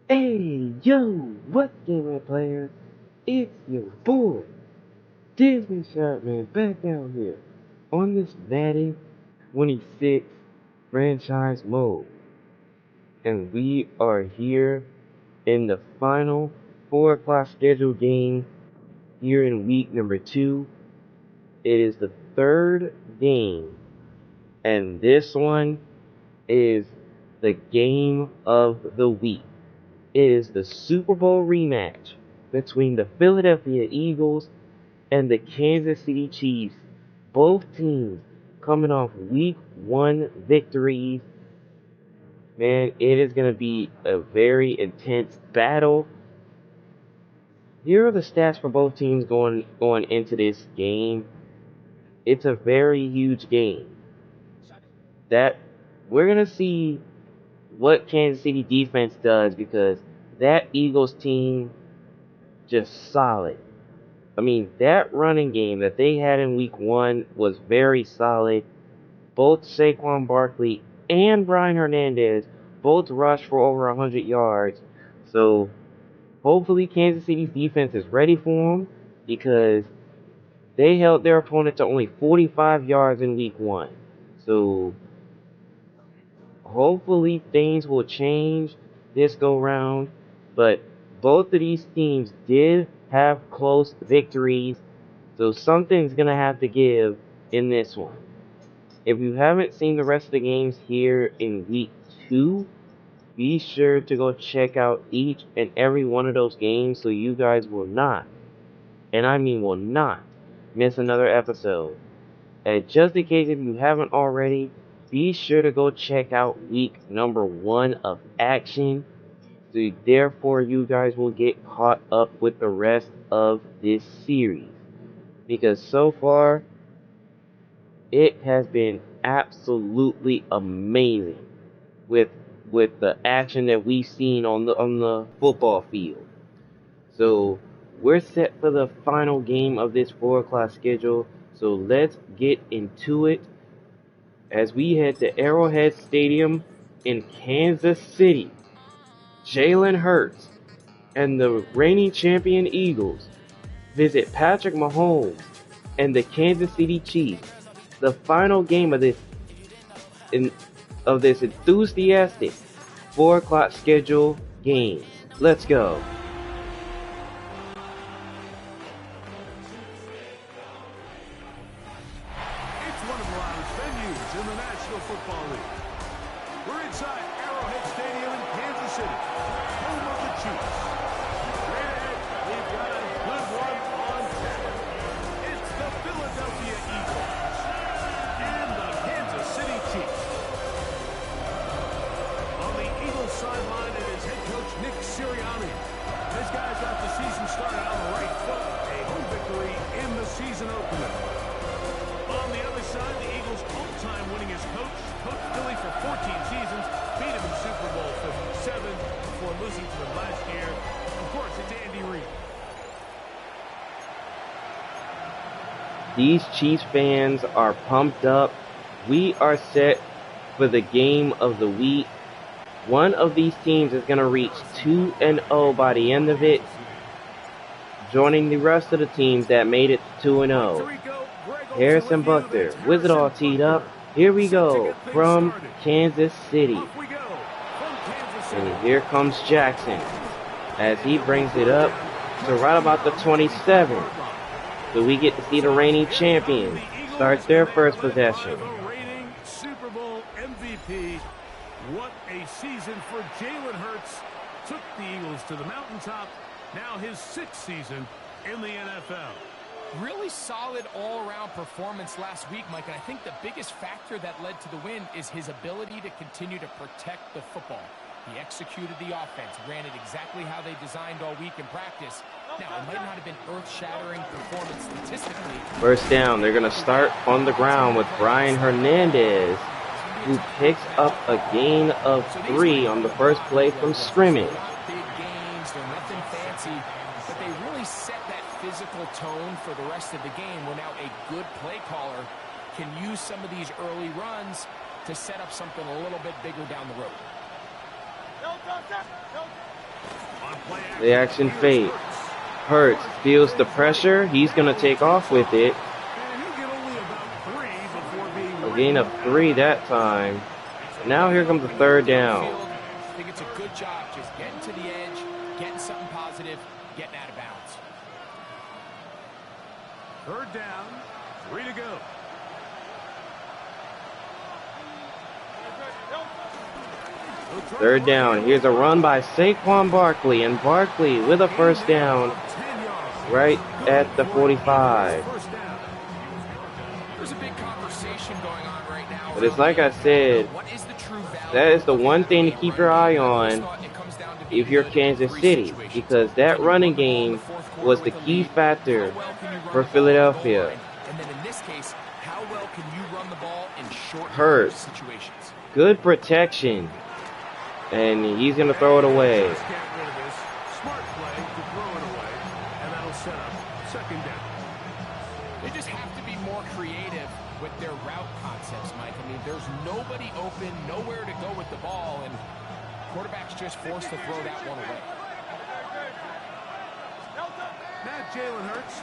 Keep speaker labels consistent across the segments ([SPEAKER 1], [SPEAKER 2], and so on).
[SPEAKER 1] Hey, yo, what's going on, players? It's your boy, Disney Sharpman, back down here on this Madden 26 franchise mode. And we are here in the final 4 o'clock scheduled game here in week number 2. It is the third game, and this one is the game of the week. It is the Super Bowl rematch between the Philadelphia Eagles and the Kansas City Chiefs. Both teams coming off week 1 victories. Man, it is going to be a very intense battle. Here are the stats for both teams going into this game. It's a very huge game. That we're going to see what Kansas City defense does because that Eagles team just solid. I mean, that running game that they had in week 1 was very solid. Both Saquon Barkley and Brian Hernandez both rushed for over 100 yards. So hopefully Kansas City's defense is ready for them because they held their opponent to only 45 yards in week 1. So hopefully things will change this go round. But both of these teams did have close victories. So something's going to have to give in this one. If you haven't seen the rest of the games here in week 2, be sure to go check out each and every one of those games so you guys will not, and I mean will not, miss another episode. And just in case if you haven't already, be sure to go check out week number 1 of action. So therefore you guys will get caught up with the rest of this series. Because so far, it has been absolutely amazing with the action that we've seen on the football field. So we're set for the final game of this 4 o'clock schedule. So let's get into it as we head to Arrowhead Stadium in Kansas City. Jalen Hurts and the reigning champion Eagles visit Patrick Mahomes and the Kansas City Chiefs. The final game of this enthusiastic 4 o'clock schedule game. Let's go.
[SPEAKER 2] It's one of the loudest venues in the National Football League. We're inside Arrowhead Stadium in Kansas City, home of the Chiefs. Straight ahead, we've got a good one on tap. It's the Philadelphia Eagles and the Kansas City Chiefs. On the Eagles sideline, it is head coach Nick Sirianni. This guy's got the season started on the right foot, a home victory in the season opener. On the other side, the Eagles' all-time winningest coach, coached Philly for 14 seasons, beat him in Super Bowl 57 before losing to them last year. Of course, it's Andy Reid.
[SPEAKER 1] These Chiefs fans are pumped up. We are set for the game of the week. One of these teams is going to reach 2-0 by the end of it, joining the rest of the teams that made it to 2-0. Harrison Butker, with it all teed up. Here we go from Kansas City. And here comes Jackson as he brings it up to right about the 27. So we get to see the reigning champions start their first possession.
[SPEAKER 2] Super Bowl MVP. What a season for Jalen Hurts. Took the Eagles to the mountaintop. Now his 6th season in the NFL.
[SPEAKER 3] Really solid all-around performance last week, Mike, and I think the biggest factor that led to the win is his ability to continue to protect the football. He executed the offense, ran it exactly how they designed all week in practice. Now, it might not have been earth-shattering performance statistically.
[SPEAKER 1] First down, they're going to start on the ground with Brian Hernandez, who picks up a gain of 3 on the first play from scrimmage.
[SPEAKER 3] Big gains, they're nothing fancy, but they really set that physical tone for the rest of the game where now a good play caller can use some of these early runs to set up something a little bit bigger down the road.
[SPEAKER 1] The action fake. Hurts feels the pressure. He's going to take off with it. A gain of 3 that time. Now here comes the third down.
[SPEAKER 3] I think it's a good job just getting to the edge, getting something positive, getting out of bounds.
[SPEAKER 2] Third down, 3 to go.
[SPEAKER 1] Third down. Here's a run by Saquon Barkley, and Barkley with a first down right at the 45.
[SPEAKER 3] There's a big conversation going on right now.
[SPEAKER 1] But it's like I said, that is the one thing to keep your eye on if you're Kansas City, because that running game was the key factor for Philadelphia.
[SPEAKER 3] And then in this case, how well can you run the ball in short situations?
[SPEAKER 1] Good protection. And he's going to throw it away.
[SPEAKER 2] Smart play to throw it away, and that'll set up second down.
[SPEAKER 3] They just have to be more creative with their route concepts, Mike. I mean, there's nobody open, nowhere to go with the ball, and quarterback's just forced to throw that one away.
[SPEAKER 2] Now Jalen Hurts.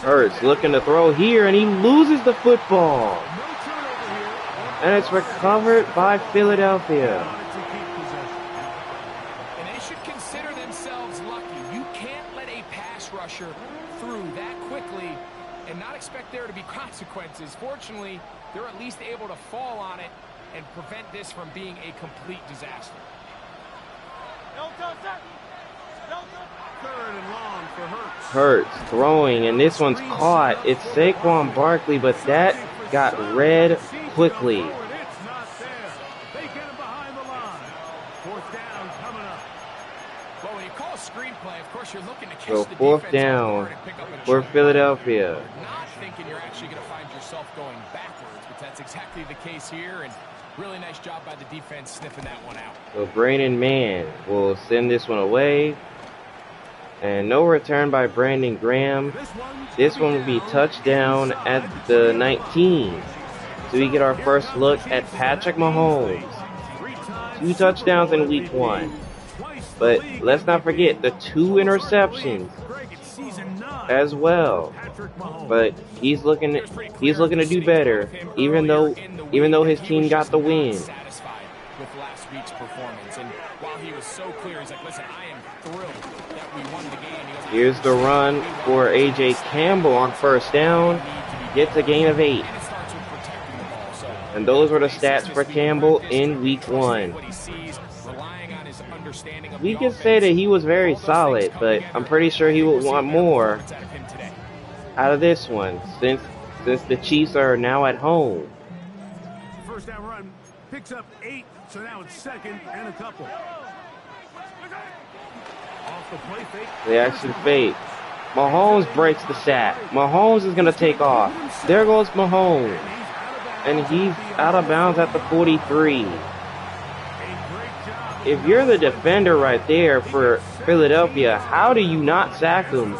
[SPEAKER 1] Hurts looking to throw here, and he loses the football.
[SPEAKER 2] No turnover here.
[SPEAKER 1] And it's recovered by Philadelphia.
[SPEAKER 3] Through that quickly and not expect there to be consequences. Fortunately, they're at least able to fall on it and prevent this from being a complete disaster.
[SPEAKER 2] Third and long for Hurts.
[SPEAKER 1] Hurts throwing, and this one's caught. It's Saquon Barkley, but that got read quickly.
[SPEAKER 2] It's not there. They get him behind the line. Fourth down coming up.
[SPEAKER 3] Well, when you call a screenplay, of course you're looking to catch
[SPEAKER 1] So
[SPEAKER 3] the
[SPEAKER 1] fourth
[SPEAKER 3] defense
[SPEAKER 1] down
[SPEAKER 3] and pick up a
[SPEAKER 1] for
[SPEAKER 3] chunk.
[SPEAKER 1] Philadelphia.
[SPEAKER 3] Not thinking you're actually going to find yourself going backwards, but that's exactly the case here, and really nice job by the defense sniffing that one out.
[SPEAKER 1] So Brandon Mann will send this one away. And no return by Brandon Graham. This one will be touchdown at the 19. So we get our first look at Patrick Mahomes. 2 touchdowns in week 1. But let's not forget the 2 interceptions as well. But he's looking to do better, even though his team got the win.
[SPEAKER 3] Satisfied with last week's performance, and while he was so clear, he's like, listen, I am thrilled that we won the game.
[SPEAKER 1] Here's the run for A.J. Campbell on first down. Gets a gain of 8. And those were the stats for Campbell in week 1. We can say that he was very solid, but I'm pretty sure he would want more out of this one, since the Chiefs are now at home.
[SPEAKER 2] First down run picks up 8, so now it's second and a couple. Off the play fake.
[SPEAKER 1] The action fake. Mahomes breaks the sack. Mahomes is going to take off. There goes Mahomes. And he's out of bounds at the 43. If you're the defender right there for Philadelphia, how do you not sack him?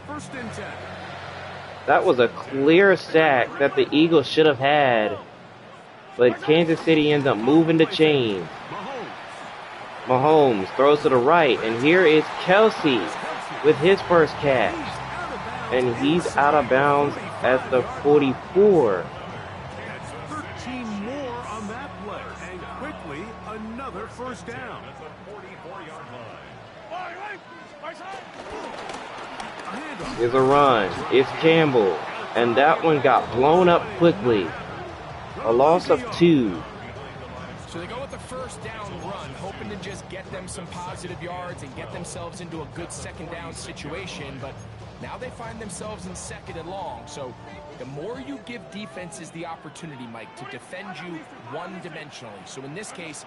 [SPEAKER 2] First and 10.
[SPEAKER 1] That was a clear sack that the Eagles should have had. But Kansas City ends up moving the chains. Mahomes throws to the right, and here is Kelsey with his first catch. And he's out of bounds at the 44.
[SPEAKER 2] That's 13 more on that play. And quickly, another first down. That's a 44-yard line.
[SPEAKER 1] Here's a run. It's Campbell. And that one got blown up quickly. A loss of 2.
[SPEAKER 3] So they go with the first down run, hoping to just get them some positive yards and get themselves into a good second down situation, but now they find themselves in second and long. So the more you give defenses the opportunity, Mike, to defend you one-dimensionally. So in this case,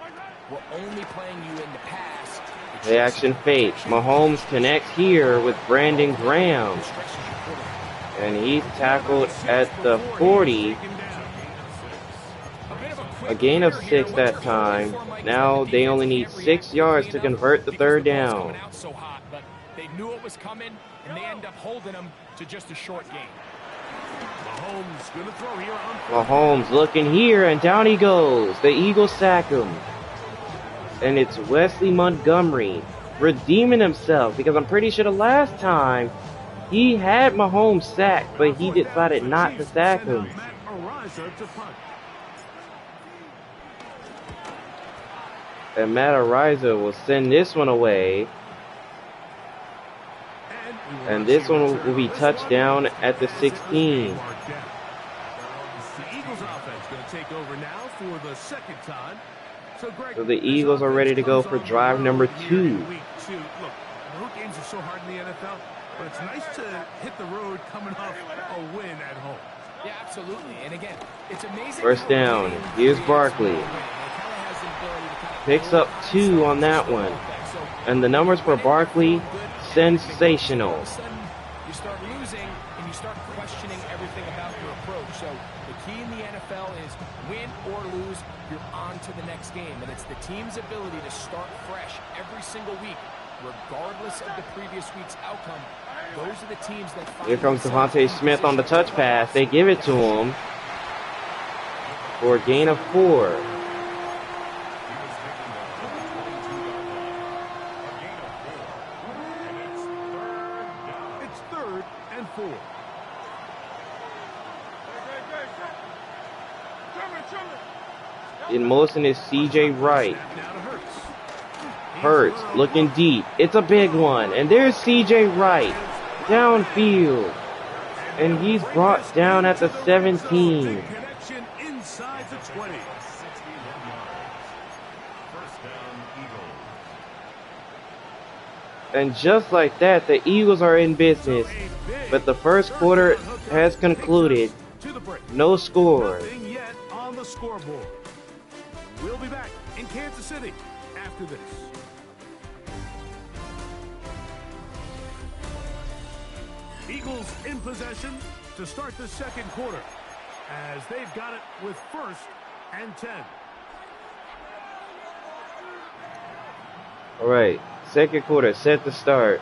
[SPEAKER 3] we're only playing you in the pass.
[SPEAKER 1] The action fake. Mahomes connects here with Brandon Graham. And he's tackled at the 40. A gain of 6 that time. Now they only need 6 yards to convert the third down.
[SPEAKER 3] They knew it was coming, and they end up holding them to just a short game.
[SPEAKER 2] Mahomes going to throw here on.
[SPEAKER 1] Mahomes looking here, and down he goes. The Eagles sack him. And it's Wesley Montgomery redeeming himself, because I'm pretty sure the last time he had Mahomes sacked, but he decided not to sack him. And Matt Ariza will send this one away. And this one will be touchdown at the 16.
[SPEAKER 2] The Eagles offense going to take over now for the second time. So
[SPEAKER 1] the Eagles are ready to go for drive number 2.
[SPEAKER 2] Look, road games are so hard in the NFL, but it's nice to hit the road coming off a win at home.
[SPEAKER 3] Yeah, absolutely. And again, it's amazing.
[SPEAKER 1] First down. Here's Barkley. Picks up 2 on that one. And the numbers for Barkley, sensational.
[SPEAKER 3] You start losing and you start questioning everything about your approach. So the key in the NFL is win or lose, you're on to the next game. And it's the team's ability to start fresh every single week, regardless of the previous week's outcome. Those are the teams that find.
[SPEAKER 1] Here comes Devontae Smith on the touch pass. They give it to him for a gain of 4.
[SPEAKER 2] It's 3rd and 4.
[SPEAKER 1] In motion is C.J. Wright. Hurts looking deep. It's a big one. And there's C.J. Wright downfield. And he's brought down at the 17.
[SPEAKER 2] Connection inside the 20.
[SPEAKER 1] And just like that, the Eagles are in business. But the first quarter has concluded. No score.
[SPEAKER 2] Nothing yet on the scoreboard. We'll be back in Kansas City after this. Eagles in possession to start the second quarter, as they've got it with 1st and 10.
[SPEAKER 1] All right, second quarter set to start.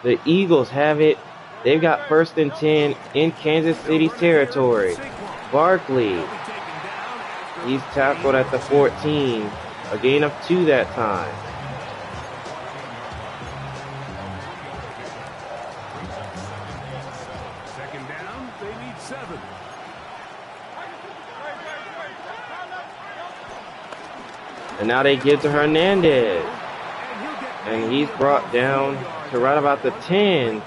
[SPEAKER 1] The Eagles have it. They've got 1st and 10 in Kansas City's territory. Barkley, he's tackled at the 14. A gain of 2 that time.
[SPEAKER 2] Second down, they need 7.
[SPEAKER 1] And now they give to Hernandez. And he's brought down to right about the 10.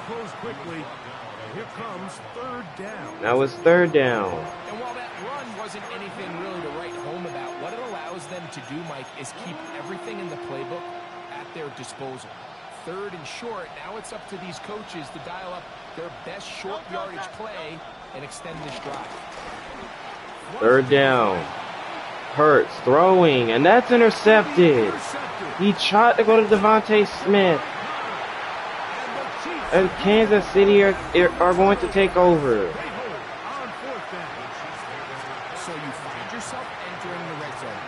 [SPEAKER 2] Here comes 3rd down.
[SPEAKER 1] Now it's 3rd down.
[SPEAKER 3] And while that run wasn't anything really to write home about, what it allows them to do, Mike, is keep everything in the playbook at their disposal. 3rd and short, now it's up to these coaches to dial up their best short yardage play and extend this drive.
[SPEAKER 1] 3rd down. Hurts throwing, and that's intercepted. He tried to go to Devontae Smith. And Kansas City are going to take over.
[SPEAKER 3] So you find yourself entering the red zone.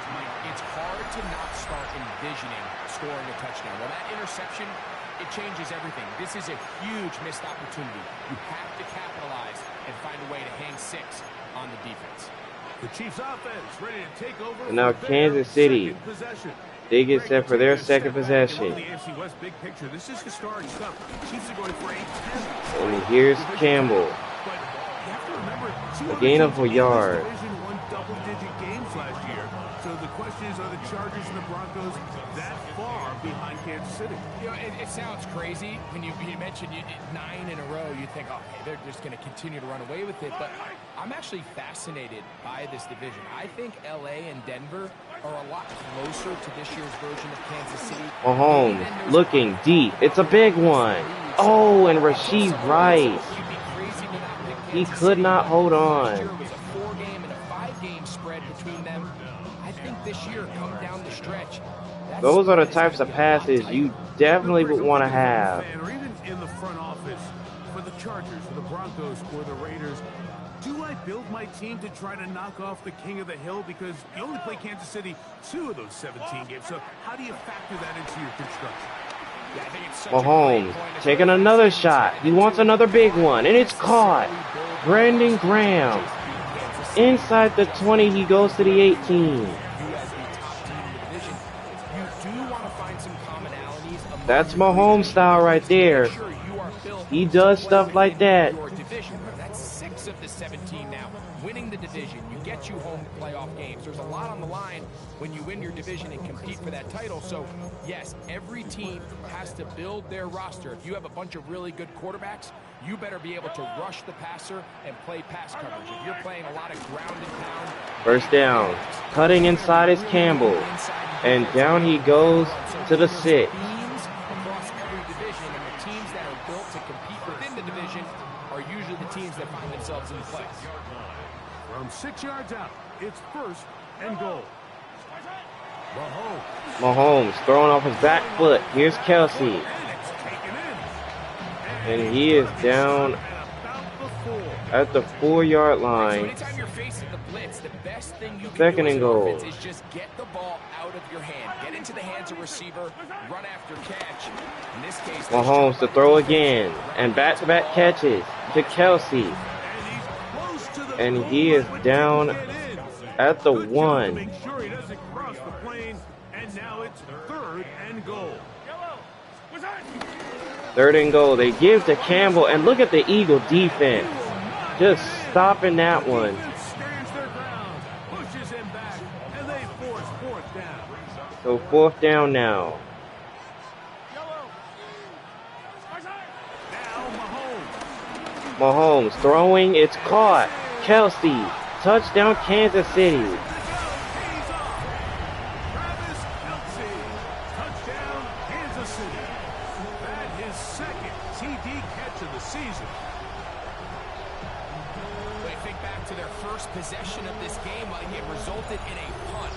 [SPEAKER 3] It's hard to not start envisioning scoring a touchdown. Well, that interception, it changes everything. This is a huge missed opportunity. You have to capitalize and find a way to hang 6 on the defense.
[SPEAKER 2] The Chiefs offense ready to take over.
[SPEAKER 1] And now Kansas City, they get set for their second possession.
[SPEAKER 2] This is historic stuff. Chiefs are going for
[SPEAKER 1] And here's Campbell. A gain of a yard.
[SPEAKER 2] Won double-digit games last year. So the question is, are the Chargers and the Broncos that far behind Kansas City?
[SPEAKER 3] You know, it sounds crazy when you mentioned 9 in a row. You think, oh, hey, they're just going to continue to run away with it. But I'm actually fascinated by this division. I think L.A. and Denver are a lot closer to this year's version of Kansas City.
[SPEAKER 1] Mahomes looking deep. It's a big one. Oh, and Rashid Rice. He could not hold on.
[SPEAKER 3] It was a 4-game and a 5-game spread between them. I think this year, come down the stretch.
[SPEAKER 1] Those are the types of passes you definitely would want to have.
[SPEAKER 2] Or even in the front office for the Chargers, for the Broncos, or the Raiders. Do I build my team to try to knock off the king of the hill? Because you only play Kansas City 2 of those 17 games. So how do you factor that into your construction?
[SPEAKER 3] Yeah, I think it's such
[SPEAKER 1] Mahomes taking another shot. He wants another big one, and it's caught. Brandon Graham. Inside the 20, he goes to the 18.
[SPEAKER 3] You as the top team in the division, you do want
[SPEAKER 1] That's my home style right there. He does stuff like that.
[SPEAKER 3] Your division. That's 6 of the 17 now. Winning the division, you get you home to playoff games. There's a lot on the line when you win your division and compete for that title. So, yes, every team has to build their roster. If you have a bunch of really good quarterbacks, you better be able to rush the passer and play pass coverage. If you're playing a lot of ground and pound.
[SPEAKER 1] First down. Cutting inside is Campbell. And down he goes to the 6.
[SPEAKER 3] Across every division, and the teams that are built to compete within the division are usually the teams that find themselves in the playoffs.
[SPEAKER 2] From 6 yards out, it's 1st and goal.
[SPEAKER 1] Mahomes throwing off his back foot. Here's Kelsey. And he is down at the 4-yard line.
[SPEAKER 3] Anytime you're facing the blitz, the best thing you can
[SPEAKER 1] 2nd
[SPEAKER 3] do as
[SPEAKER 1] and
[SPEAKER 3] an
[SPEAKER 1] goal.
[SPEAKER 3] offense is just get the ball out of your hand. Get into the hands of receiver, run after catch. In this case,
[SPEAKER 1] Mahomes to throw again. And back-to-back catches to Kelsey. And he is down at the 1.
[SPEAKER 2] Make sure he doesn't cross the plane, and now it's 3rd and goal.
[SPEAKER 1] 3rd and goal. They give to Campbell, and look at the Eagle defense. Just stopping that one.
[SPEAKER 2] Stands their ground, pushes him back, and they force 4th down.
[SPEAKER 1] So 4th down now.
[SPEAKER 2] Now
[SPEAKER 1] Mahomes throwing. It's caught. Kelsey. Touchdown Kansas City.
[SPEAKER 2] touchdown, Kansas City. That his 2nd TD catch of the season.
[SPEAKER 3] They think back to their first possession of this game, like it resulted in a punt.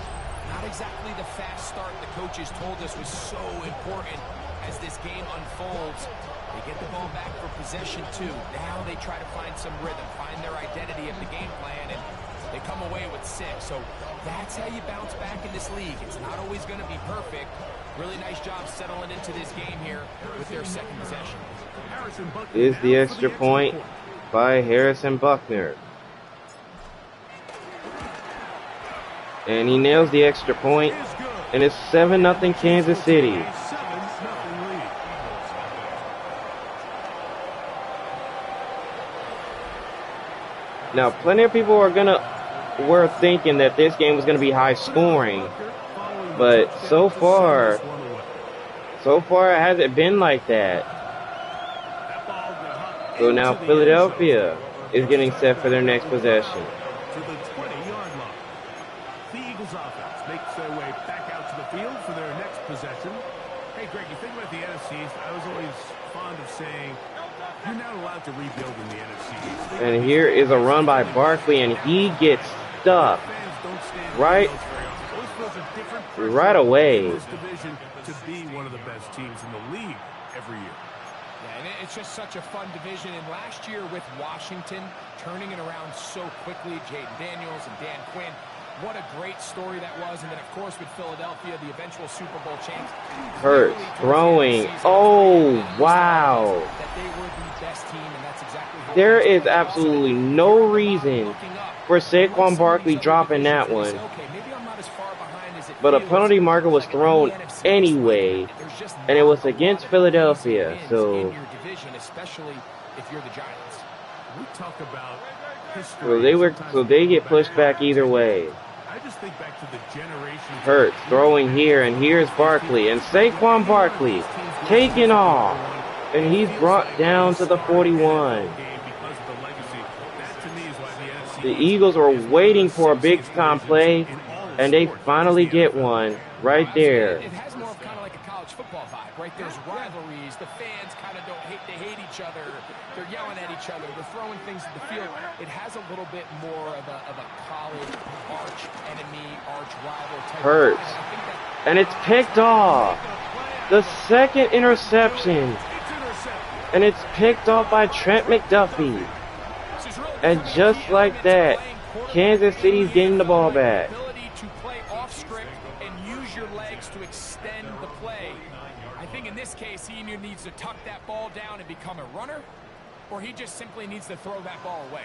[SPEAKER 3] Not exactly the fast start the coaches told us was so important as this game unfolds. They get the ball back for possession 2. Now they try to find some rhythm, find their identity of the game plan, and they come away with 6. So that's how you bounce back in this league. It's not always going to be perfect. Really nice job settling into this game here with their 2nd possession.
[SPEAKER 1] Is the extra point by Harrison Buckner. And he nails the extra point, and it's 7-0 Kansas City. Now, plenty of people were thinking that this game was gonna be high scoring, but so far it hasn't been like that. So now Philadelphia is getting set for their next possession.
[SPEAKER 2] To the 20-yard line. The Eagles offense makes their way back out to the field for their next possession. Hey, Greg, you think about the NFC East? I was always fond of saying you're not allowed to rebuild in the NFC East.
[SPEAKER 1] And here is a run by Barkley, and he gets stuffed right away.
[SPEAKER 2] This division to be one of the best teams in the league every year.
[SPEAKER 3] Yeah, and it's just such a fun division. And last year with Washington turning it around so quickly, Jaden Daniels and Dan Quinn, what a great story that was. And then, of course, with Philadelphia, the eventual Super Bowl champs.
[SPEAKER 1] Hurts throwing. Oh, wow.
[SPEAKER 3] That they were the best team, and that's exactly how
[SPEAKER 1] There is absolutely no reason for Saquon Barkley dropping that one. But a penalty marker was thrown anyway, and it was against Philadelphia. So
[SPEAKER 2] We talk about history.
[SPEAKER 1] so they get pushed back either way.
[SPEAKER 2] I just think back to the generation.
[SPEAKER 1] Hurts throwing here, and here's Barkley, and Saquon Barkley taking off, and he's brought down to the 41. The Eagles are waiting for a big-time play, and they finally get one right there.
[SPEAKER 3] It has more of kind of like a college football vibe, right? There's rivalries. The fans kind of they hate each other. They're yelling at each other. They're throwing things at the field. It has a little bit more of a college arch enemy, arch rival type.
[SPEAKER 1] Hurts. And it's picked off. The 2nd interception. And it's picked off by Trent McDuffie. And just like that, Kansas City's getting the ball back.
[SPEAKER 3] To play off script and use your legs to extend the play. I think in this case, he either needs to tuck that ball down and become a runner, or he just simply needs to throw that ball away.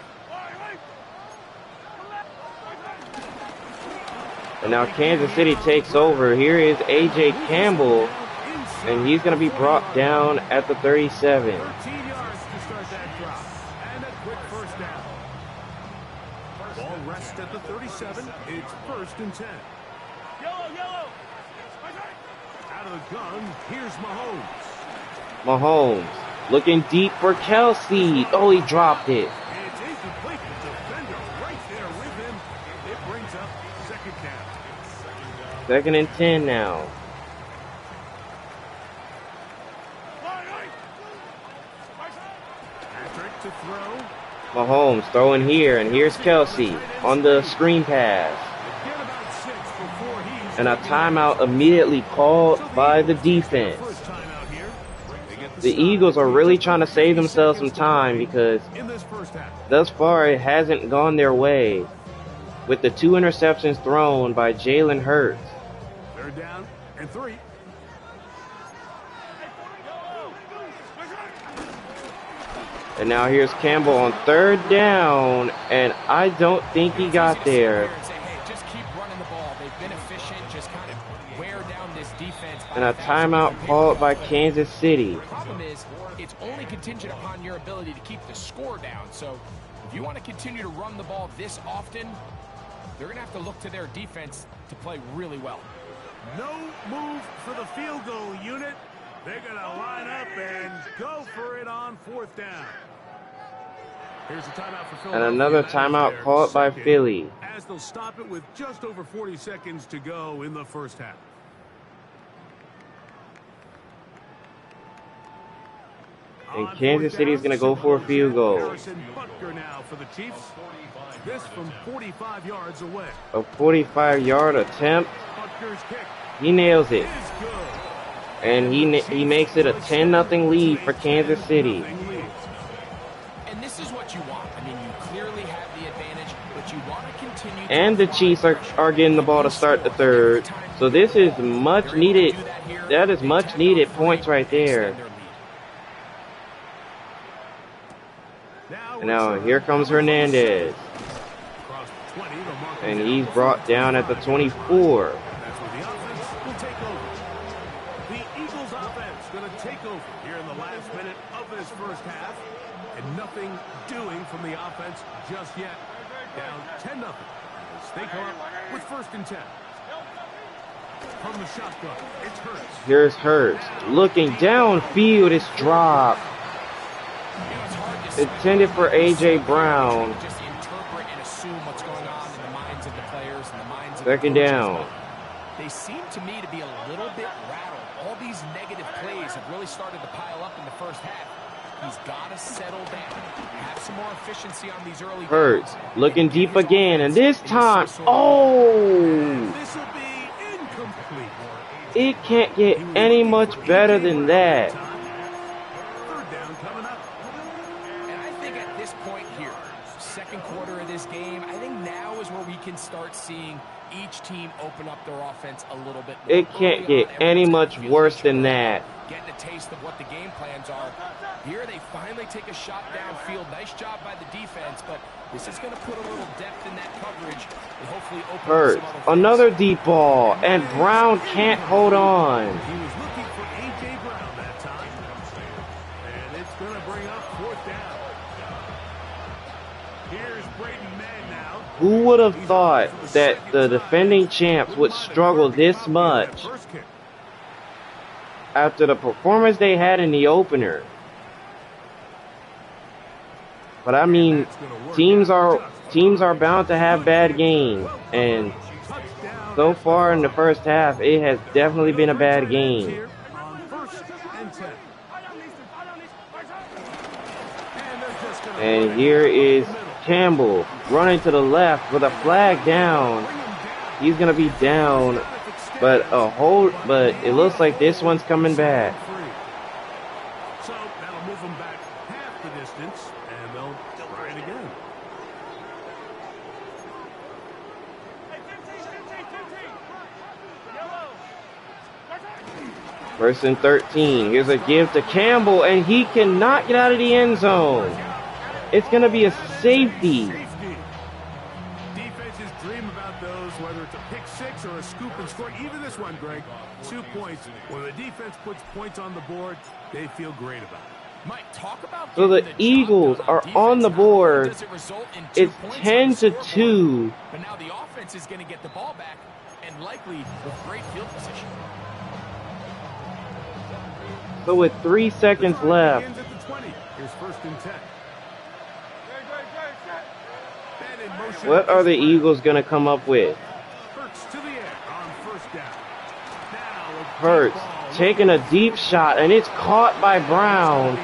[SPEAKER 1] And now Kansas City takes over. Here is A.J. Campbell And he's going to be brought down at the 37.
[SPEAKER 2] 13 yards to start that drop. And a quick first down. Ball rests at the 37. It's 1st and 10. Yellow. Out of the gun, here's Mahomes.
[SPEAKER 1] Mahomes looking deep for Kelsey. Oh, he dropped it.
[SPEAKER 2] It's incomplete. The defender right there with him. It brings up 2nd down.
[SPEAKER 1] 2nd and 10 now.
[SPEAKER 2] Patrick to throw.
[SPEAKER 1] Mahomes throwing here, and here's Kelsey on the screen pass.
[SPEAKER 2] Get about 6 before he's
[SPEAKER 1] And a timeout immediately called by the defense.
[SPEAKER 2] first timeout here. They get
[SPEAKER 1] The
[SPEAKER 2] stop.
[SPEAKER 1] Eagles are really trying to save themselves some time because
[SPEAKER 2] In this first half.
[SPEAKER 1] thus far it hasn't gone their way with the 2 interceptions thrown by Jalen Hurts.
[SPEAKER 2] 3rd down and 3.
[SPEAKER 1] And now here's Campbell on 3rd down, and I don't think he got there.
[SPEAKER 3] Hey, just keep running the ball. They've been efficient. Just kind of wear down this defense.
[SPEAKER 1] And a timeout called by Kansas City.
[SPEAKER 3] The problem is, it's only contingent upon your ability to keep the score down. So, if you want to continue to run the ball this often, they're going to have to look to their defense to play really well.
[SPEAKER 2] No move for the field goal unit. They're going to line up and go for it on 4th down. Here's a timeout for Philadelphia.
[SPEAKER 1] And another
[SPEAKER 2] That is
[SPEAKER 1] timeout
[SPEAKER 2] their
[SPEAKER 1] called by
[SPEAKER 2] 2nd,
[SPEAKER 1] Philly.
[SPEAKER 2] as they'll stop it with just over 40 seconds to go in the first half.
[SPEAKER 1] And Kansas City is going to go for a field goal.
[SPEAKER 2] Harrison Butker now for the Chiefs. This from 45 yards away.
[SPEAKER 1] A 45-yard attempt.
[SPEAKER 2] Butker's kick
[SPEAKER 1] He nails it.
[SPEAKER 2] is good.
[SPEAKER 1] And he makes it a 10-0 lead for Kansas City.
[SPEAKER 3] And this is what you want. I mean, you clearly have the advantage, but you want to continue.
[SPEAKER 1] And the Chiefs are getting the ball to start the 3rd. So this is much needed. That is much needed points right there. And now here comes Hernandez. And he's brought down at the 24.
[SPEAKER 2] That's where the offense will take over. The Eagles offense going to take over here in the last minute of this first half. And nothing doing from the offense just yet. Down 10-0. As they come up with 1st and 10. From the shotgun, it's Hurts.
[SPEAKER 1] Here's Hurts. Looking downfield, it's dropped. Intended for A.J. Brown.
[SPEAKER 3] Just interpret and assume what's going on in the minds of the players and the minds of
[SPEAKER 1] 2nd
[SPEAKER 3] the coaches.
[SPEAKER 1] down.
[SPEAKER 3] They seem to me to be a little bit rattled. All these negative plays have really started to pile up in the first half. He's got to settle down, have some more efficiency on these early
[SPEAKER 1] Hurts
[SPEAKER 3] downs.
[SPEAKER 1] looking deep again, and this time, oh!
[SPEAKER 2] This will be incomplete.
[SPEAKER 1] It can't get any much better than that.
[SPEAKER 2] 3rd down coming up.
[SPEAKER 3] And I think at this point here, 2nd quarter of this game, I think now is where we can start seeing each team open up their offense a little bit more.
[SPEAKER 1] It can't get any much worse than that.
[SPEAKER 3] Getting a taste of what the game plans are. Here they finally take a shot downfield. Nice job by the defense, but this is going to put a little depth in that coverage and hopefully open
[SPEAKER 1] Hurts,
[SPEAKER 3] up some other things.
[SPEAKER 1] another deep ball, and Brown can't hold on.
[SPEAKER 2] He was looking for A.J. Brown that time. And it's going to bring up 4th down. Here's Braden Mann now.
[SPEAKER 1] Who would have thought that the defending champs would struggle this much
[SPEAKER 2] First kick.
[SPEAKER 1] after the performance they had in the opener? But I mean, teams are bound to have bad games, and so far in the first half, it has definitely been a bad game.
[SPEAKER 2] Here on 1st and 10. And they're just going to
[SPEAKER 1] And here is Campbell running to the left with a flag down. He's gonna be down, but it looks like this one's coming back.
[SPEAKER 2] So that'll move them back half the distance, and they'll try it again.
[SPEAKER 1] First and 13. Here's a give to Campbell, and he cannot get out of the end zone. It's going to be a safety.
[SPEAKER 2] Defenses dream about those, whether it's a pick six or a scoop and score. Even this one, Greg, 2 points. When the defense puts points on the board, they feel great about it.
[SPEAKER 3] Mike, talk about
[SPEAKER 1] So the Eagles are on the board. It's 10-2.
[SPEAKER 3] But now the offense is going to get the ball back, and likely with great field position.
[SPEAKER 1] So with 3 seconds left.
[SPEAKER 2] Here's 1st and 10.
[SPEAKER 1] What are the Eagles going to come up with?
[SPEAKER 2] Hurts to the air on 1st down.
[SPEAKER 1] Hurts taking a deep shot, and it's caught by Brown.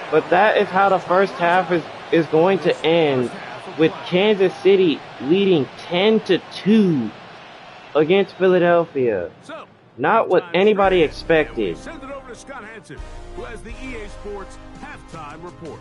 [SPEAKER 1] But that is how the first half is going to end, with Kansas City leading 10-2 against Philadelphia. Not what anybody expected.
[SPEAKER 2] Send it over to Scott Hansen, who has the EA Sports halftime report.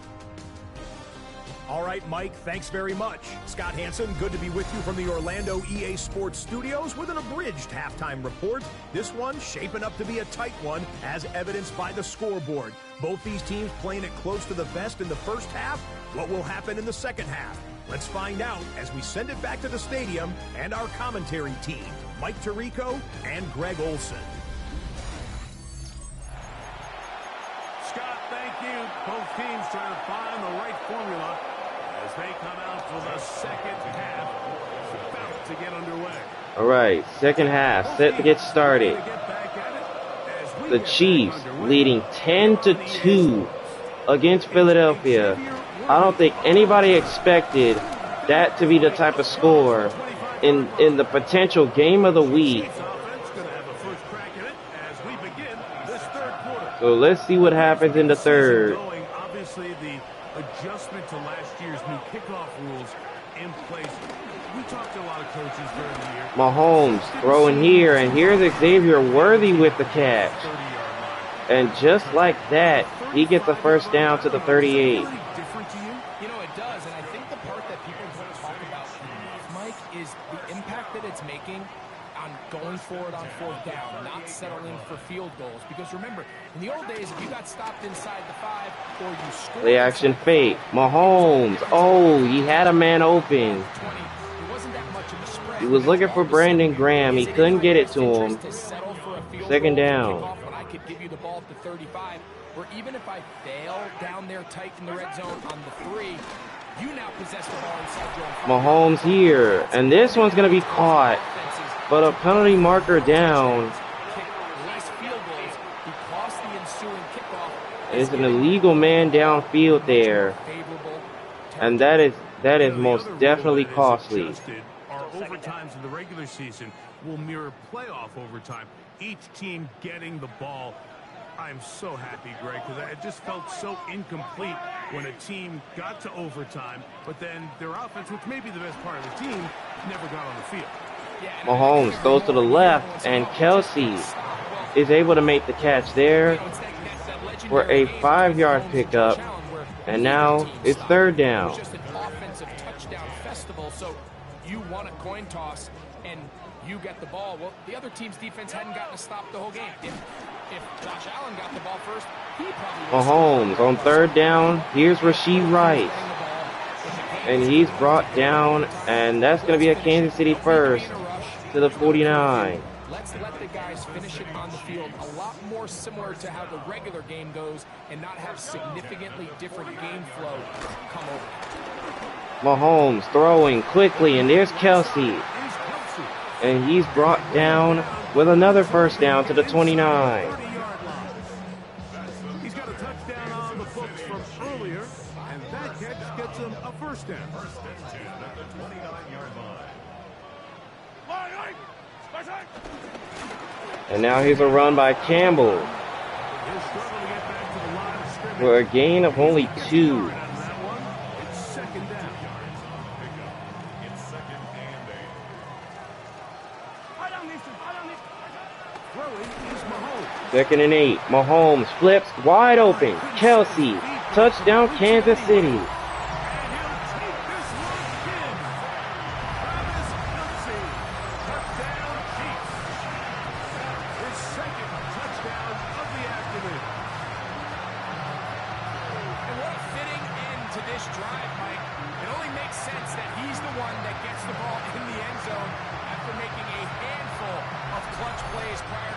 [SPEAKER 4] All right, Mike, thanks very much. Scott Hansen, good to be with you from the Orlando EA Sports studios with an abridged halftime report. This one shaping up to be a tight one, as evidenced by the scoreboard. Both these teams playing it close to the vest in the first half. What will happen in the second half? Let's find out as we send it back to the stadium and our commentary team, Mike Tirico and Greg Olson.
[SPEAKER 2] Scott, thank you. Both teams trying to find the right formula as they come out for the second half. It's about to get underway.
[SPEAKER 1] All right, second half set to get started. The Chiefs leading 10-2 against Philadelphia. I don't think anybody expected that to be the type of score in the potential game of the week. So let's see what happens in the third.
[SPEAKER 2] Obviously, the adjustment to last year's new kickoff rules in place. We talked to a lot of coaches during the year.
[SPEAKER 1] Mahomes throwing here, and here's Xavier Worthy with the catch. And just like that, he gets a first down to the 38.
[SPEAKER 3] You know, it does, and I think the part that people don't talk about enough, Mike, is the impact that it's making on going forward on 4th down, not settling for field goals. Because remember, in the old days, if you got stopped inside the 5 or you scored...
[SPEAKER 1] Play action fake. Mahomes. Oh, he had a man open. He was looking for Brandon Graham. He couldn't get it to him. 2nd down.
[SPEAKER 3] I could give you the ball at the 35, or even if I fail down there tight in the red zone on the 3, you now possess the ball inside your own.
[SPEAKER 1] Mahomes here, and this one's going to be caught, but a penalty marker down. It's an illegal man downfield there, and that is most definitely costly.
[SPEAKER 2] Our overtimes in the regular season will mirror playoff overtime. Each team getting the ball. I'm so happy, Greg, because it just felt so incomplete when a team got to overtime, but then their offense, which may be the best part of the team, never got on the field.
[SPEAKER 1] Mahomes goes to the left, and Kelsey is able to make the catch there for a 5-yard pickup, and now it's 3rd down.
[SPEAKER 3] Just an offensive touchdown festival, so you won a coin toss and you get the ball. Well, the other team's defense hadn't gotten a stop the whole game. If Josh Allen got the ball first, he probably...
[SPEAKER 1] Mahomes on 3rd down. Here's Rashee Rice, and he's brought down, and that's going to be a Kansas City first to the 49.
[SPEAKER 3] Let's let the guys finish it on the field. A lot more similar to how the regular game goes and not have significantly different game flow come over.
[SPEAKER 1] Mahomes throwing quickly, and there's Kelsey. And he's brought down with another first down to the 29.
[SPEAKER 2] He's got a touchdown on the books from earlier, and that catch gets him a first down.
[SPEAKER 1] And now here's a run by Campbell for a gain of only 2. Second and 8. Mahomes flips wide open. Kelsey, touchdown Kansas City.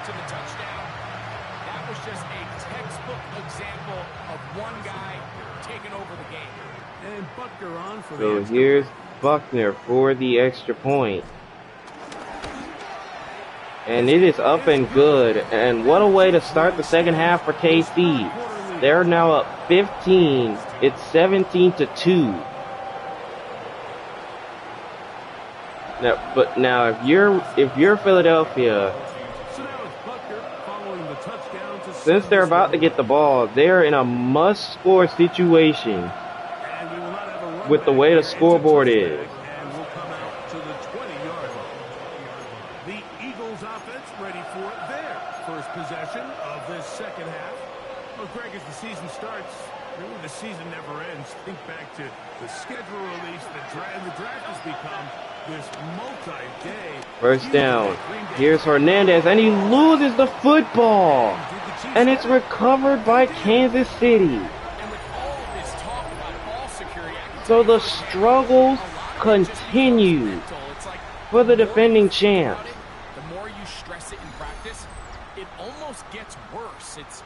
[SPEAKER 3] to the touchdown. That was just a textbook example of one guy taking over the game.
[SPEAKER 2] And Buckner on for the
[SPEAKER 1] So
[SPEAKER 2] extra
[SPEAKER 1] here's
[SPEAKER 2] point.
[SPEAKER 1] Buckner for the extra point. And it is up and good. And what a way to start the second half for KC. They're now up 15. It's 17-2. Now, if you're Philadelphia,
[SPEAKER 2] So now it's Buckner following the touchdown to
[SPEAKER 1] since they're about to get the ball, they're in a must-score situation
[SPEAKER 2] And we will not have a run
[SPEAKER 1] with the
[SPEAKER 2] back
[SPEAKER 1] way the
[SPEAKER 2] here. It's a
[SPEAKER 1] scoreboard
[SPEAKER 2] touchback,
[SPEAKER 1] is.
[SPEAKER 2] And we'll come out to the 20-yard line. The Eagles offense ready for their first possession of this second half. Well, Greg, as the season starts, really the season never ends. Think back to the schedule release, the draft has become this multi-day.
[SPEAKER 1] First down. Here's Hernandez, and he loses the football. And it's recovered by Kansas City.
[SPEAKER 3] And with all of this talk about ball security, I can
[SPEAKER 1] So
[SPEAKER 3] tell
[SPEAKER 1] the
[SPEAKER 3] you
[SPEAKER 1] struggles continue
[SPEAKER 3] it's like
[SPEAKER 1] for the
[SPEAKER 3] more
[SPEAKER 1] defending
[SPEAKER 3] you think about
[SPEAKER 1] champs.
[SPEAKER 3] it, the more you stress it in practice, it almost gets worse. It's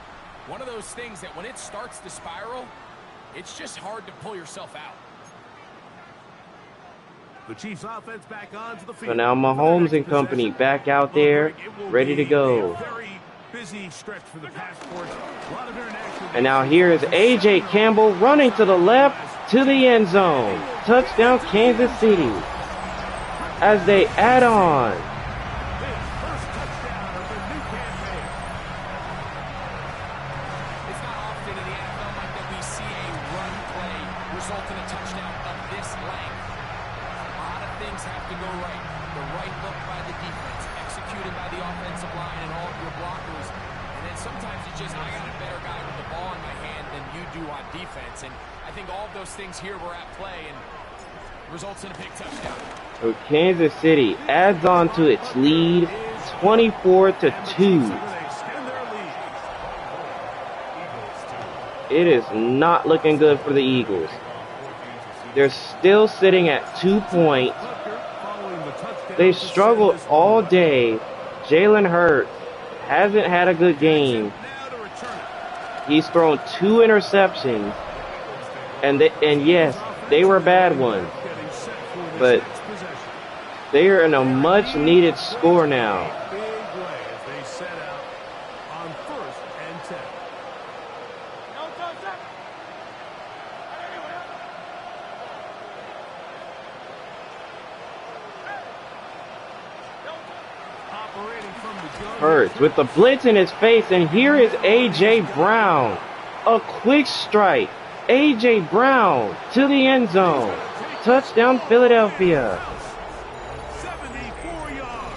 [SPEAKER 3] one of those things that when it starts to spiral, it's just hard to pull yourself out.
[SPEAKER 2] The Chiefs offense back onto the field.
[SPEAKER 1] So now Mahomes and company back out there, ready to go.
[SPEAKER 2] Very busy stretch for the passport. A lot of international.
[SPEAKER 1] And now here is A.J. Campbell running to the left to the end zone. Touchdown Kansas City. As they add on.
[SPEAKER 2] First touchdown of the new campaign.
[SPEAKER 3] It's not often in the NFL, Mike, that we see a run play result in a touchdown of this length. A lot of things have to go right. The right look by the defense, executed by the offensive line and all of your blockers. And then sometimes it's just, I got a better guy with the ball in my hand than you do on defense. And I think all of those things here were at play and results in a big touchdown.
[SPEAKER 1] So Kansas City adds on to its lead, 24-2.
[SPEAKER 2] They extend their lead.
[SPEAKER 1] It is not looking good for the Eagles. They're still sitting at 2 points.
[SPEAKER 2] Buckner following the touchdown
[SPEAKER 1] They've
[SPEAKER 2] to send
[SPEAKER 1] struggled
[SPEAKER 2] this
[SPEAKER 1] all
[SPEAKER 2] one.
[SPEAKER 1] day. Jalen Hurts hasn't had a good game.
[SPEAKER 2] Now to return it.
[SPEAKER 1] He's thrown 2 interceptions. And yes, they were bad ones.
[SPEAKER 2] Getting set for this
[SPEAKER 1] But
[SPEAKER 2] next possession.
[SPEAKER 1] they are in a much needed score now.
[SPEAKER 2] Big play as they set out on 1st and 10. Operating from the gun.
[SPEAKER 1] Hurts with the blitz in his face, and here is A.J. Brown. A quick strike. A.J. Brown to the end zone. Touchdown Philadelphia.
[SPEAKER 2] 74 yards.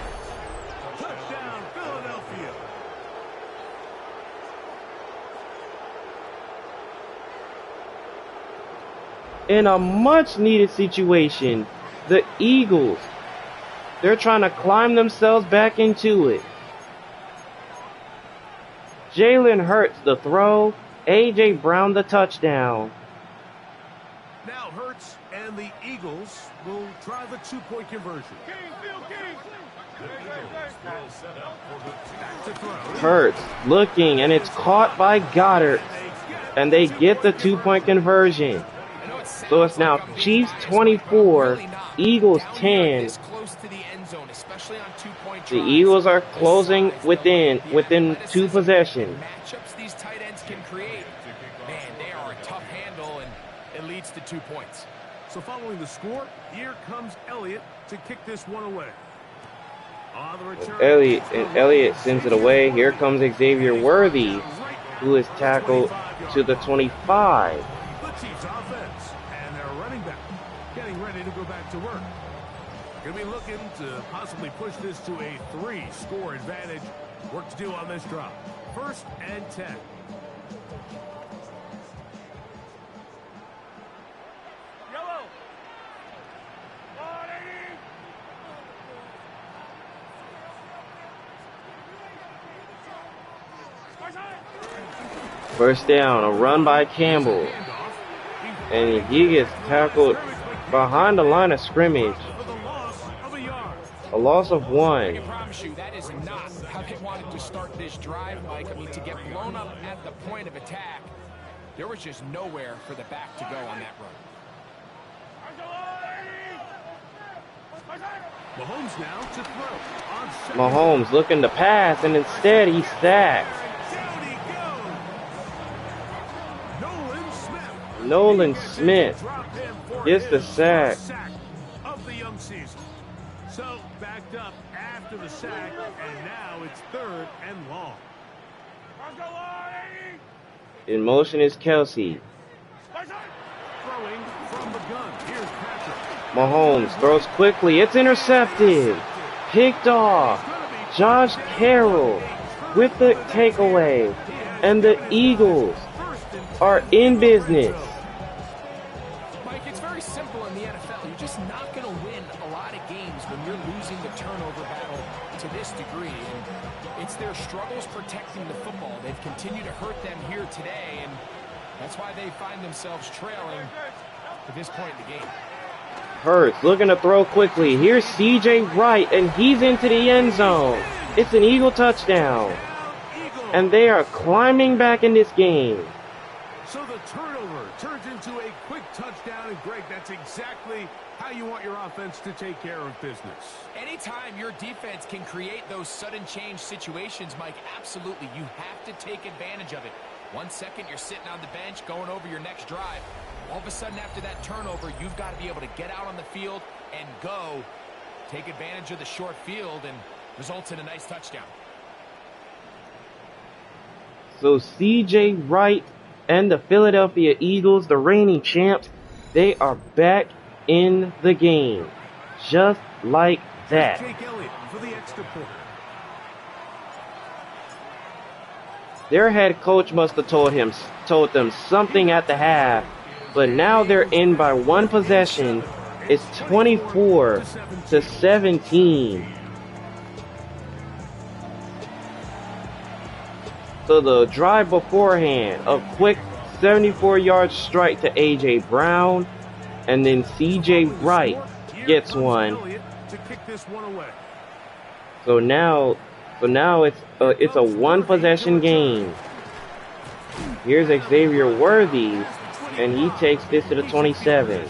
[SPEAKER 2] Touchdown, Philadelphia.
[SPEAKER 1] In a much needed situation, the Eagles, they're trying to climb themselves back into it. Jalen Hurts the throw, A.J. Brown the touchdown.
[SPEAKER 2] Now Hurts and the Eagles will try the two-point conversion. Back to throw.
[SPEAKER 1] Hurts looking, and it's caught by Goddard, and they get the 2-point conversion.
[SPEAKER 3] I know it sounds
[SPEAKER 1] So it's now
[SPEAKER 3] like a big
[SPEAKER 1] Chiefs
[SPEAKER 3] advantage,
[SPEAKER 1] 24,
[SPEAKER 3] really not.
[SPEAKER 1] Eagles
[SPEAKER 3] Now we are
[SPEAKER 1] 10.
[SPEAKER 3] this close to the end zone, especially on two-point
[SPEAKER 1] The
[SPEAKER 3] tries.
[SPEAKER 1] Eagles are
[SPEAKER 3] The
[SPEAKER 1] closing
[SPEAKER 3] size, the
[SPEAKER 1] within
[SPEAKER 3] length, the
[SPEAKER 1] 2
[SPEAKER 3] athleticism,
[SPEAKER 1] possessions.
[SPEAKER 3] matchups these tight ends can create. Man, they are a tough handle, and it leads to 2 points.
[SPEAKER 2] So following the score, here comes Elliott to kick this one away. On the return,
[SPEAKER 1] Elliott sends it away. Here comes Xavier Worthy, who is tackled to the 25.
[SPEAKER 2] The Chiefs offense and their running back getting ready to go back to work. Going to be looking to possibly push this to a 3-score advantage. Work to do on this drop. 1st and 10.
[SPEAKER 1] First down, a run by Campbell. And he gets tackled behind the line of scrimmage.
[SPEAKER 2] For the loss of a yard.
[SPEAKER 1] A loss of
[SPEAKER 3] I
[SPEAKER 1] 1.
[SPEAKER 3] can promise you that is not how they wanted to start this drive, Mike. I mean, to get blown up at the point of attack, there was just nowhere for the back to go on that run.
[SPEAKER 2] Mahomes now to throw. On second.
[SPEAKER 1] Mahomes looking to pass, and instead he sacks.
[SPEAKER 2] Down he goes.
[SPEAKER 1] Nolan Smith gets the sack.
[SPEAKER 2] Of the young season. So backed up after the sack, and now it's 3rd and long.
[SPEAKER 1] In motion is Kelsey.
[SPEAKER 2] Throwing from the gun. Here's Patrick.
[SPEAKER 1] Mahomes throws quickly. It's intercepted. Picked off. Josh Carroll with the takeaway. And the Eagles are in business.
[SPEAKER 3] Mike, it's very simple in the NFL. You're just not going to win a lot of games when you're losing the turnover battle to this degree. And it's their struggles protecting the football. They've continued to hurt them here today, and that's why they find themselves trailing at this point in the game.
[SPEAKER 1] Hurts looking to throw quickly. Here's C.J. Wright, and he's into the end zone. It's an Eagle touchdown. And they are climbing back in this game.
[SPEAKER 2] So the turnover turns into a quick touchdown, and Greg, that's exactly how you want your offense to take care of business.
[SPEAKER 3] Anytime your defense can create those sudden change situations, Mike, absolutely, you have to take advantage of it. 1 second, you're sitting on the bench, going over your next drive. All of a sudden, after that turnover, you've got to be able to get out on the field and go. Take advantage of the short field, and results in a nice touchdown.
[SPEAKER 1] So C.J. Wright and the Philadelphia Eagles, the reigning champs, they are back in the game. Just like that.
[SPEAKER 2] Jake Elliott for the extra point.
[SPEAKER 1] Their head coach must have told them something at the half, but now they're in by 1 possession. It's 24-17. So the drive beforehand, a quick 74-yard strike to A.J. Brown, and then C.J. Wright gets one. So now it's a 1 possession game. Here's Xavier Worthy, and he takes this to the 27.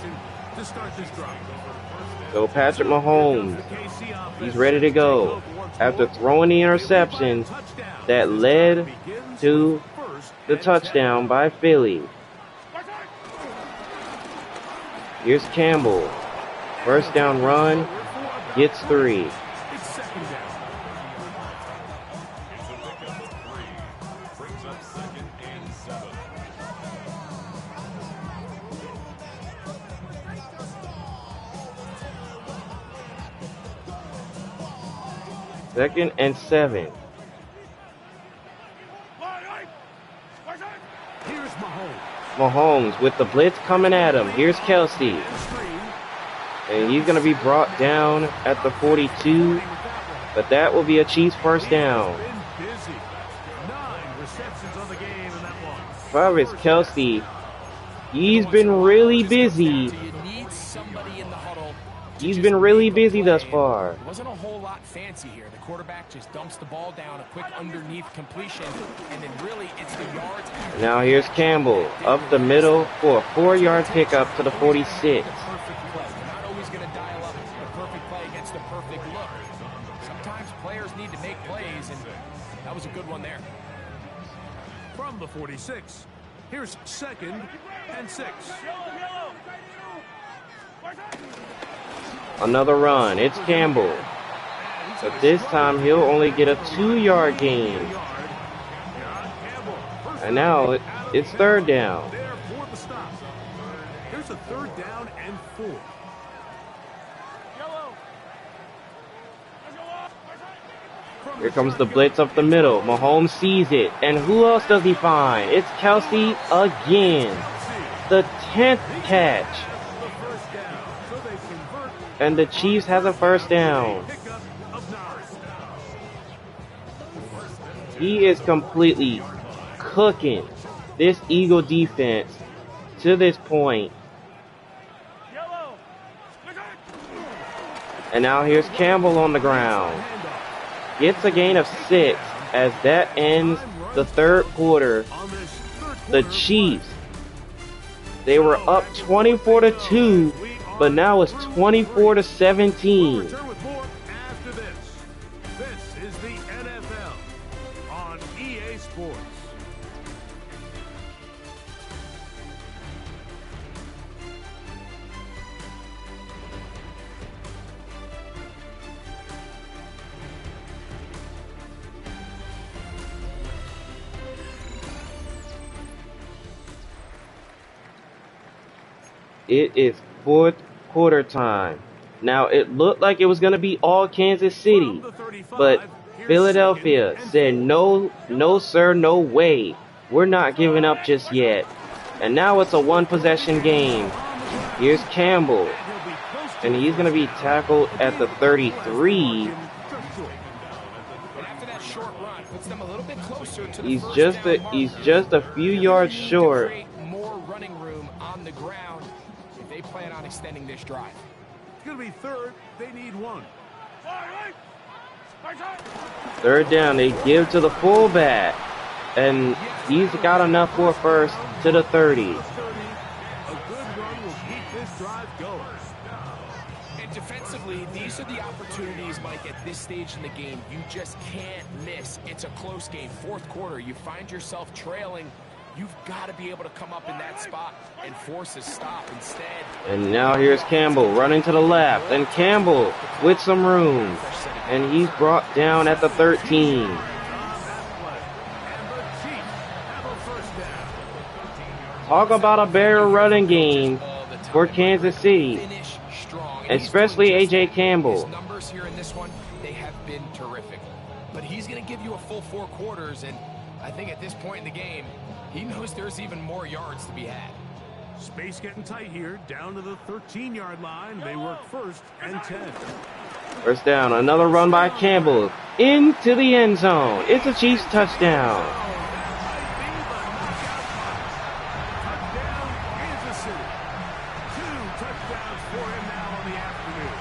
[SPEAKER 1] So Patrick Mahomes, he's ready to go after throwing the interception that led to the touchdown by Philly. Here's Campbell. First down run, gets 3. Second and 7.
[SPEAKER 2] Here's
[SPEAKER 1] Mahomes with the blitz coming at him. Here's Kelsey. And he's going to be brought down at the 42. But that will be a Chiefs first down. Travis Kelsey, he's been really busy. He's been really busy thus far.
[SPEAKER 3] It wasn't a whole lot fancy here. The quarterback just dumps the ball down, a quick underneath completion, and then really it's the yards.
[SPEAKER 1] Now here's Campbell up the middle for a 4-yard pickup to the 46.
[SPEAKER 3] Perfect play. You're not always going to dial up the perfect play against the perfect look. Sometimes players need to make plays, and that was a good one there.
[SPEAKER 2] From the 46, here's 2nd and 6.
[SPEAKER 1] Another run. It's Campbell. But this time he'll only get a 2-yard gain. And now it's 3rd down.
[SPEAKER 2] Here's a 3rd down and 4.
[SPEAKER 1] Here comes the blitz up the middle. Mahomes sees it. And who else does he find? It's Kelsey again. The 10th catch. And the Chiefs has a first down. He is completely cooking this Eagle defense to this point. And now here's Campbell on the ground. Gets a gain of 6 as that ends the third quarter. The Chiefs, they were up 24-2, but now it's 24-17.
[SPEAKER 2] This is the NFL on EA Sports.
[SPEAKER 1] It is fourth quarter time. Now, it looked like it was going to be all Kansas City, but Philadelphia said, no, sir, no way. We're not giving up just yet. And now it's a one-possession game. Here's Campbell, and he's going to be tackled at the 33. He's just a few yards short.
[SPEAKER 3] More running room on the ground if they plan on extending this drive.
[SPEAKER 2] It's going to be third. They need one.
[SPEAKER 1] Third down, they give to the fullback, and he's got enough for a first to the 30.
[SPEAKER 2] A good run will keep this drive going.
[SPEAKER 3] And defensively, these are the opportunities, Mike, at this stage in the game. You just can't miss. It's a close game. Fourth quarter, you find yourself trailing. You've got to be able to come up in that spot and force a stop instead.
[SPEAKER 1] And now here's Campbell running to the left, and Campbell with some room, and he's brought down at the 13. Talk about a better running game for Kansas City, especially A.J. Campbell.
[SPEAKER 3] His numbers here in this one, they have been terrific. But he's going to give you a full 4 quarters, and I think at this point in the game, he knows there's even more yards to be had.
[SPEAKER 2] Space getting tight here, down to the 13-yard line. They work first and 10.
[SPEAKER 1] First down, another run by Campbell into the end zone. It's a Chiefs touchdown.
[SPEAKER 2] Touchdown, Kansas City. 2 touchdowns for him now on the afternoon.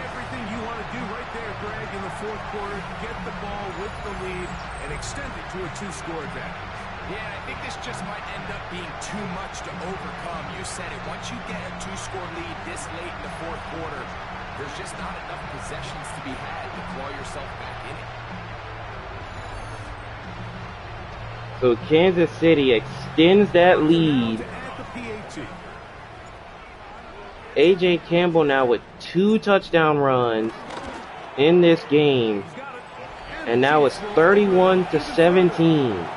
[SPEAKER 2] Everything you want to do right there, Greg, in the fourth quarter, get the ball with the lead and extend it to a 2-score advantage.
[SPEAKER 3] Yeah, I think this just might end up being too much to overcome. You said it. Once you get a 2-score lead this late in the fourth quarter, there's just not enough possessions to be had to claw yourself back in it.
[SPEAKER 1] So Kansas City extends that lead. A.J. Campbell now with 2 touchdown runs in this game. And now it's 31-17.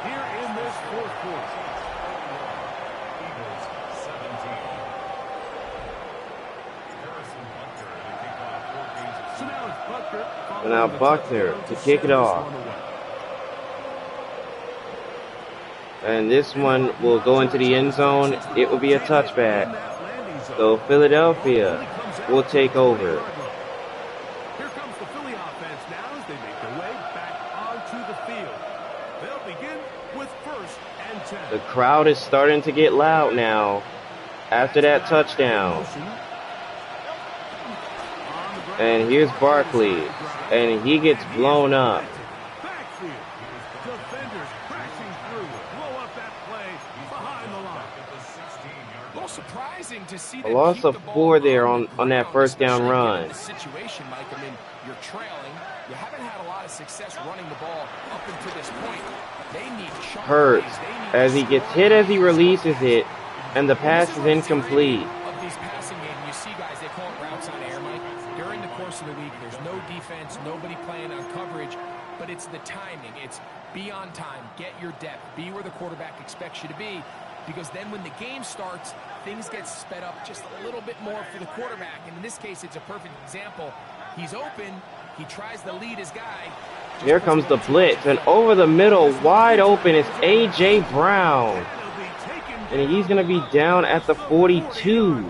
[SPEAKER 1] And now Buckner to kick it off. And this one will go into the end zone. It will be a touchback. So Philadelphia will take over.
[SPEAKER 2] Here comes the Philly offense now as they make their way back onto the field. They'll begin with first and 10.
[SPEAKER 1] The crowd is starting to get loud now after that touchdown. And here's Barkley, and he gets blown up.
[SPEAKER 2] Defenders crashing through, blow up that play behind the line.
[SPEAKER 3] A little surprising to see
[SPEAKER 1] A loss of 4 there on that first down run.
[SPEAKER 3] Situation, Mike. I mean, you're trailing. You haven't had a lot of success running the ball up until this point. They need
[SPEAKER 1] Hurts as he gets hit as he releases it, and the pass is incomplete.
[SPEAKER 3] Of these passing games, you see guys, they call it routes on air, Mike. During the course of the week, there's no defense, nobody playing on coverage, but it's the timing. It's be on time, get your depth, be where the quarterback expects you to be, because then when the game starts, things get sped up just a little bit more for the quarterback. And in this case, it's a perfect example. He's open, he tries to lead his guy.
[SPEAKER 1] Here comes the blitz, and over the middle, wide open, is A.J. Brown. And he's going to be down at the 42.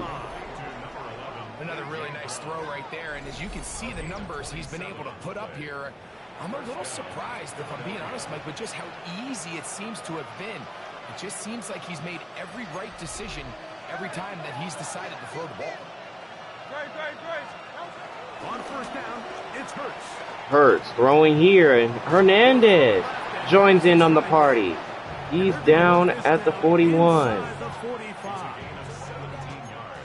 [SPEAKER 3] Another really nice throw right there, and as you can see the numbers he's been able to put up here, I'm a little surprised, if I'm being honest, Mike, with just how easy it seems to have been. It just seems like he's made every right decision every time that he's decided to throw the ball.
[SPEAKER 2] On first down, it's Hurts.
[SPEAKER 1] Hurts throwing here, and Hernandez joins in on the party. He's down at the 41.
[SPEAKER 2] Inside the 45.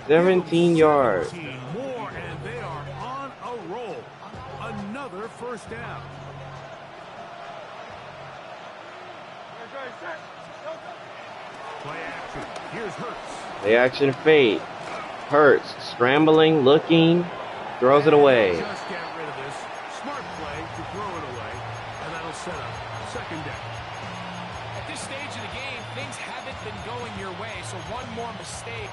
[SPEAKER 1] 17 yards.
[SPEAKER 2] 17 more, and they are on a roll. Another first down. Play action. Here's Hurts.
[SPEAKER 1] Play action fade. Hurts scrambling, looking, throws it away.
[SPEAKER 2] Just get rid of this. Smart play to throw it away, and that'll set up second down.
[SPEAKER 3] At this stage of the game, things haven't been going your way, so one more mistake,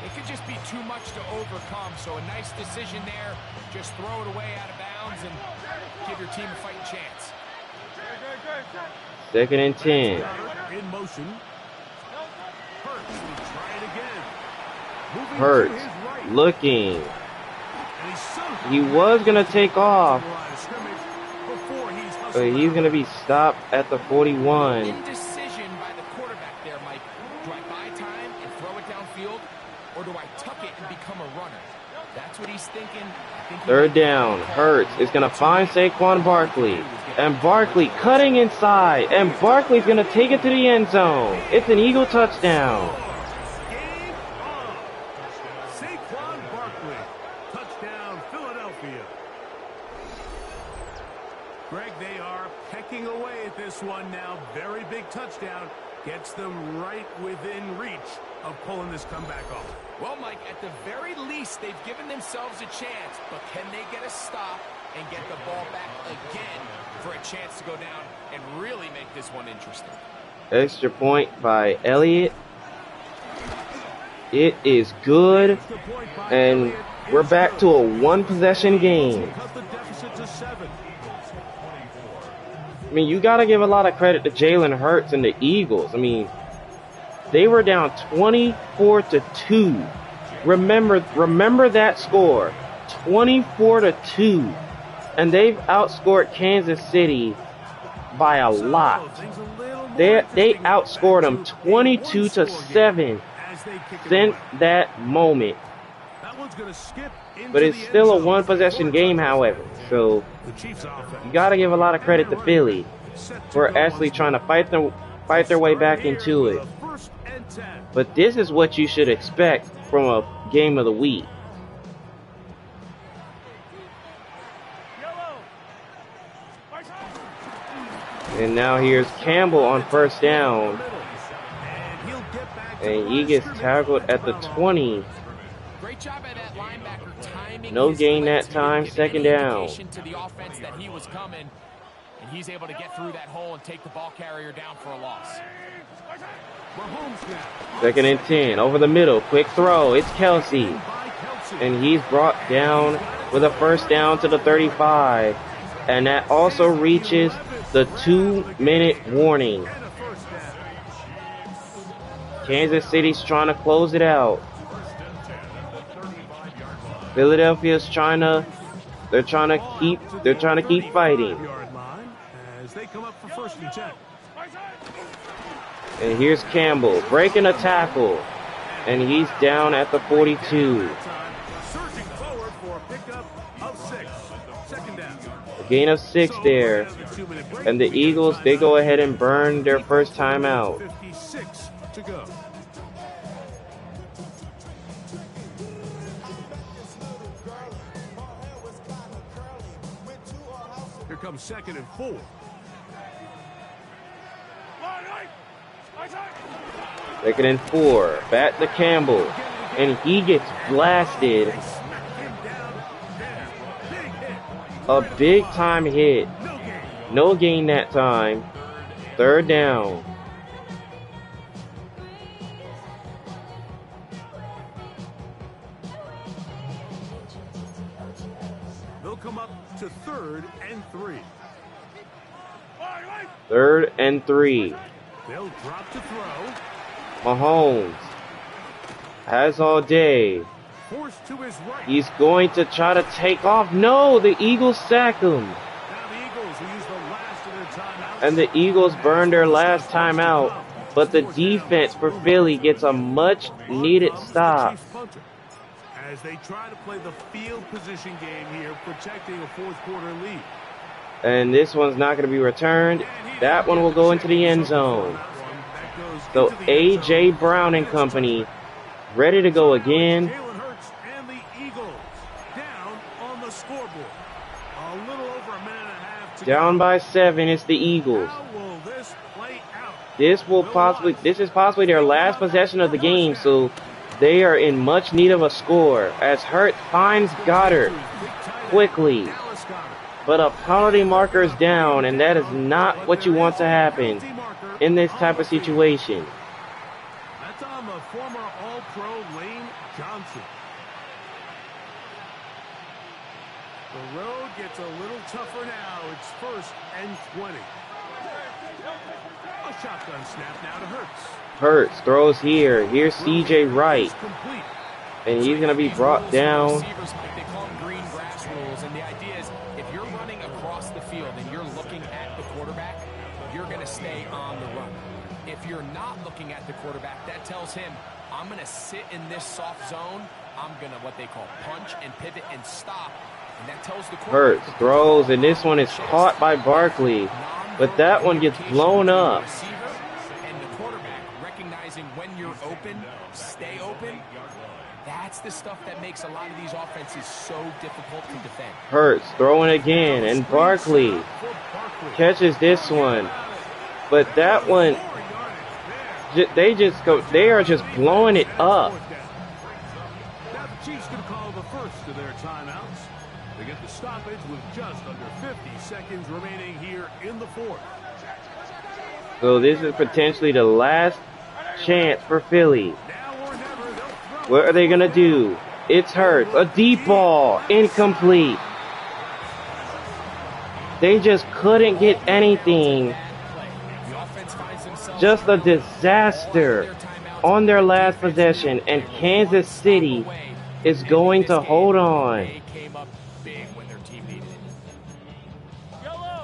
[SPEAKER 3] it could just be too much to overcome. So a nice decision there. Just throw it away out of bounds and give your team a fighting chance.
[SPEAKER 1] Second and 10.
[SPEAKER 2] In motion. Hurts will try it again. Moving
[SPEAKER 1] Hurts
[SPEAKER 2] to his right.
[SPEAKER 1] looking.
[SPEAKER 2] And
[SPEAKER 1] He was going to take off,
[SPEAKER 2] before
[SPEAKER 1] but he's going to be stopped at the 41.
[SPEAKER 3] Indecision by the quarterback there, Mike. Do I buy time and throw it downfield, or do I tuck it and become a runner? That's what he's thinking.
[SPEAKER 1] Third down. Hurts is going to find Saquon Barkley. And Barkley cutting inside. And Barkley's going to take it to the end zone. It's an Eagle touchdown.
[SPEAKER 2] Game on. Saquon Barkley. Touchdown, Philadelphia. Greg, they are pecking away at this one now. Very big touchdown. Gets them right within reach of pulling this comeback off.
[SPEAKER 3] Well, Mike, at the very least, they've given themselves a chance. But can they get a stop and get the ball back again for a chance to go down and really make this one interesting?
[SPEAKER 1] Extra point by Elliott. It is good. And we're back to a one-possession game.
[SPEAKER 2] Cut the deficit to 7.
[SPEAKER 1] I mean, you got to give a lot of credit to Jalen Hurts and the Eagles. I mean, they were down 24-2. Remember that score, 24-2, and they've outscored Kansas City by a lot. They outscored them 22-7 since that moment. But it's still a one-possession game, however. So you got to give a lot of credit to Philly for actually trying to fight their way back into it. But this is what you should expect from a game of the week. And now here's Campbell on first down. And he gets tackled at the 20.
[SPEAKER 3] Great job at that linebacker timing.
[SPEAKER 1] No gain that time, second down.
[SPEAKER 3] To the offense that he was coming, and he's able to get through that hole and take the ball carrier down for a loss.
[SPEAKER 1] Second and 10, over the middle, quick throw, it's Kelsey. And he's brought down with a first down to the 35. And that also reaches the 2-minute warning. Kansas City's trying to close it out. Philadelphia's trying to keep fighting.
[SPEAKER 2] As they come up for first and 10.
[SPEAKER 1] And here's Campbell breaking a tackle, and he's down at the 42.
[SPEAKER 2] Surging forward for a pickup of 6. Second down.
[SPEAKER 1] A gain of 6 there, and the Eagles, they go ahead and burn their first timeout.
[SPEAKER 2] 56 to go. Here comes second and 4.
[SPEAKER 1] Second and 4, back to Campbell, and he gets blasted. A big time hit. No gain that time. Third down.
[SPEAKER 2] They'll come up to 3rd and 3.
[SPEAKER 1] 3rd and 3.
[SPEAKER 2] They'll drop to throw.
[SPEAKER 1] Mahomes has all day.
[SPEAKER 2] Forced to his right.
[SPEAKER 1] He's going to try to take off. No, the Eagles sack him.
[SPEAKER 2] Now the Eagles will use the last of their timeouts.
[SPEAKER 1] And the Eagles burn their last timeout. But the defense for Philly gets a much needed stop.
[SPEAKER 2] as they try to play the field position game here, protecting a fourth quarter lead.
[SPEAKER 1] And this one's not going to be returned. That one will go into the end zone. So A.J. Brown and company ready to go again.
[SPEAKER 2] Jalen Hurts and the Eagles down on the scoreboard. A little over a minute and a half to
[SPEAKER 1] Down
[SPEAKER 2] go.
[SPEAKER 1] by 7, it's the Eagles.
[SPEAKER 2] How will this play out?
[SPEAKER 1] This is possibly their last possession of the game, so they are in much need of a score as Hurts finds Goddard quickly. But a penalty marker is down, and that is not what you want to happen in this type of situation.
[SPEAKER 2] That's on the former All-Pro Lane Johnson. The road gets a little tougher now. It's 1st and 20. A shotgun snap now to Hurts.
[SPEAKER 1] Hurts throws here. Here's C.J. Wright,
[SPEAKER 2] Complete.
[SPEAKER 1] and he's going to be brought down.
[SPEAKER 3] Receivers, they call them green grass rules, and the idea is if you're running across the field and you're looking at the quarterback, you're going to stay on the run. If you're not looking at the quarterback, that tells him, I'm going to sit in this soft zone. I'm going to what they call punch and pivot and stop. And that tells the quarterback.
[SPEAKER 1] Hurts throws, and this one is caught by Barkley, but that one gets blown up.
[SPEAKER 3] And the quarterback recognizing when you're open, stay open. That's the stuff that makes a lot of these offenses so difficult to defend.
[SPEAKER 1] Hurts throwing again, and Barkley catches this one, but that one, they are just blowing it up.
[SPEAKER 2] Now the Chiefs going to call the first of their timeouts. They get the stoppage with just under 50 seconds remaining here in the fourth.
[SPEAKER 1] So this is potentially the last chance for Philly.
[SPEAKER 2] Now or never, they'll throw.
[SPEAKER 1] What are they going to do? It's Hurts. A deep ball. Incomplete. They just couldn't get anything. Just a disaster on their last possession, and Kansas City is going to hold on.
[SPEAKER 3] They came up big when their team needed it.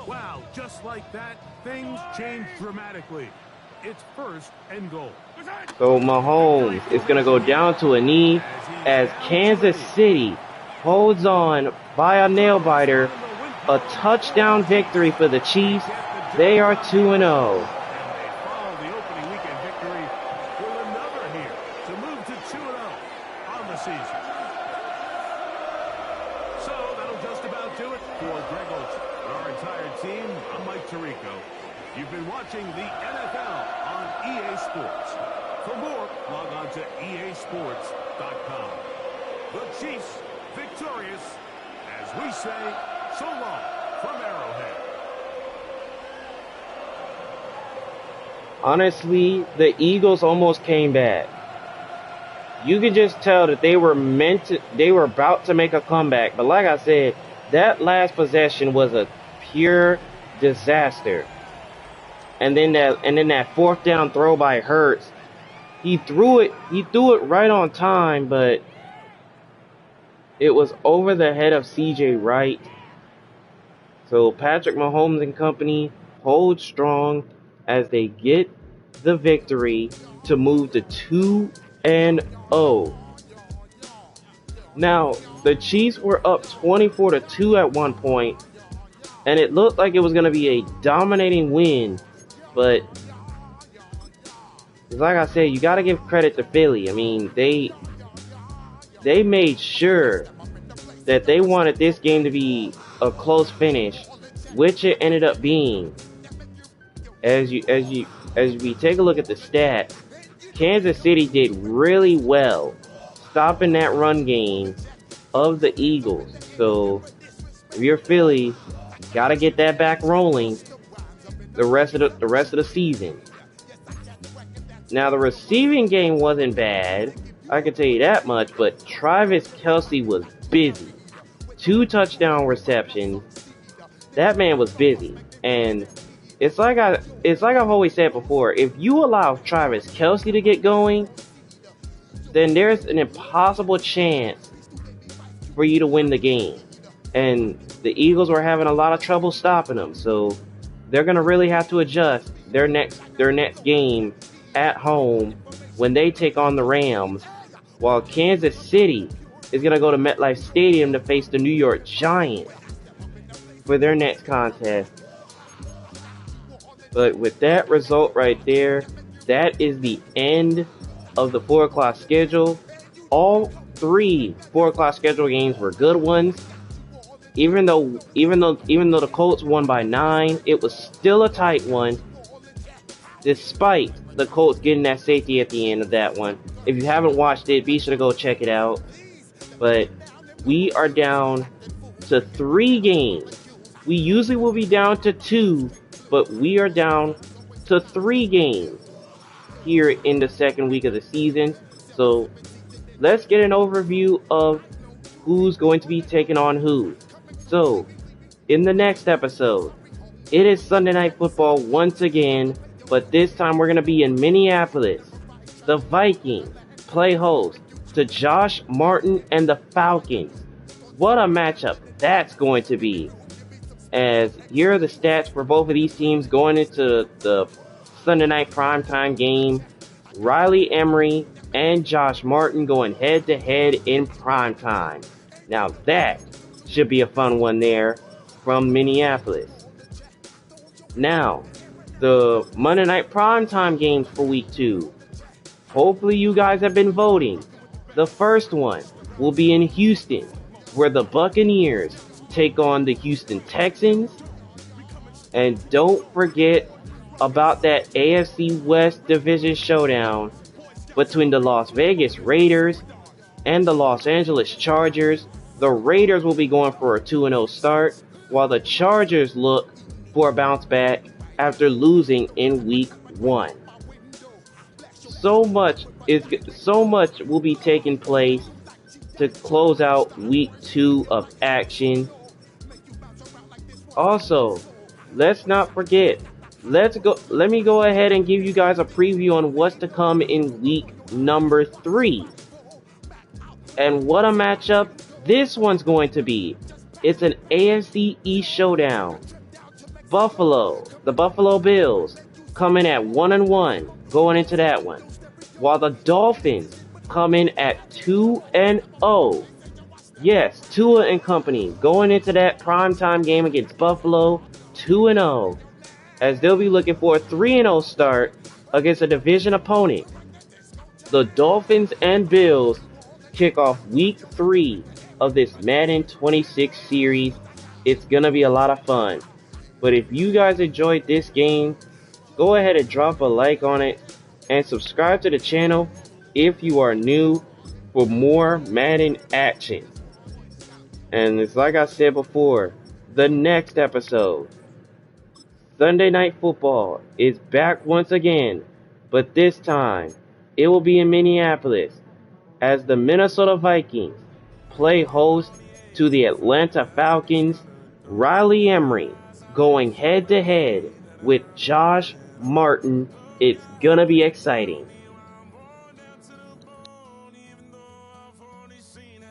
[SPEAKER 2] Wow, just like that, things change dramatically. It's 1st and goal.
[SPEAKER 1] So Mahomes is going to go down to a knee as Kansas City holds on by a nail-biter. A touchdown victory for the Chiefs. They are 2-0.
[SPEAKER 2] And they follow the opening weekend victory with another here to move to 2-0 on the season. So that'll just about do it for Greg Olson and our entire team. I'm Mike Tirico. You've been watching the NFL on EA Sports. For more, log on to easports.com. The Chiefs victorious, as we say, so long from Arrowhead.
[SPEAKER 1] Honestly, the Eagles almost came back. You could just tell that they were about to make a comeback. But like I said, that last possession was a pure disaster. And then that 4th down throw by Hurts, he threw it right on time, but it was over the head of C.J. Wright. So Patrick Mahomes and company hold strong as they get the victory to move to 2-0. Now, the Chiefs were up 24-2 at one point, and it looked like it was going to be a dominating win, but like I said, you got to give credit to Philly. I mean, they made sure that they wanted this game to be a close finish, which it ended up being. As we take a look at the stats, Kansas City did really well stopping that run game of the Eagles. So if you're Philly, gotta get that back rolling the rest of the season. Now the receiving game wasn't bad, I can tell you that much, but Travis Kelce was busy. 2 touchdown receptions. That man was busy. And it's like I've always said before, if you allow Travis Kelce to get going, then there's an impossible chance for you to win the game. And the Eagles were having a lot of trouble stopping him, so they're gonna really have to adjust their next game at home when they take on the Rams, while Kansas City is going to go to MetLife Stadium to face the New York Giants for their next contest. But with that result right there, that is the end of the 4 o'clock schedule. All 3 4 o'clock schedule games were good ones. Even though the Colts won by 9, it was still a tight one, despite the Colts getting that safety at the end of that one. If you haven't watched it, be sure to go check it out. But we are down to 3 games. We usually will be down to 2, but we are down to 3 games here in the second week of the season. So let's get an overview of who's going to be taking on who. So, in the next episode, it is Sunday Night Football once again, but this time we're going to be in Minneapolis. The Vikings play host to Josh Martin and the Falcons. What a matchup that's going to be. As here are the stats for both of these teams going into the Sunday night primetime game. Riley Emery and Josh Martin going head-to-head in primetime. Now that should be a fun one there from Minneapolis. Now, the Monday night primetime games for week 2. Hopefully you guys have been voting. The first one will be in Houston, where the Buccaneers take on the Houston Texans. And don't forget about that AFC West Division showdown between the Las Vegas Raiders and the Los Angeles Chargers. The Raiders will be going for a 2-0 start, while the Chargers look for a bounce back after losing in week 1. So much will be taking place to close out week 2 of action. Also, let's not forget, let me go ahead and give you guys a preview on what's to come in week number 3. And what a matchup this one's going to be. It's an AFC East showdown. The Buffalo Bills, coming at 1-1 going into that one, while the Dolphins come in at 2-0. Yes, Tua and company going into that primetime game against Buffalo 2-0, as they'll be looking for a 3-0 start against a division opponent. The Dolphins and Bills kick off week 3 of this Madden 26 series. It's gonna be a lot of fun. But if you guys enjoyed this game, go ahead and drop a like on it and subscribe to the channel if you are new for more Madden action. And it's like I said before, the next episode, Sunday Night Football, is back once again, but this time it will be in Minneapolis as the Minnesota Vikings play host to the Atlanta Falcons. Riley Emery going head to head with Josh Martin. It's gonna be exciting.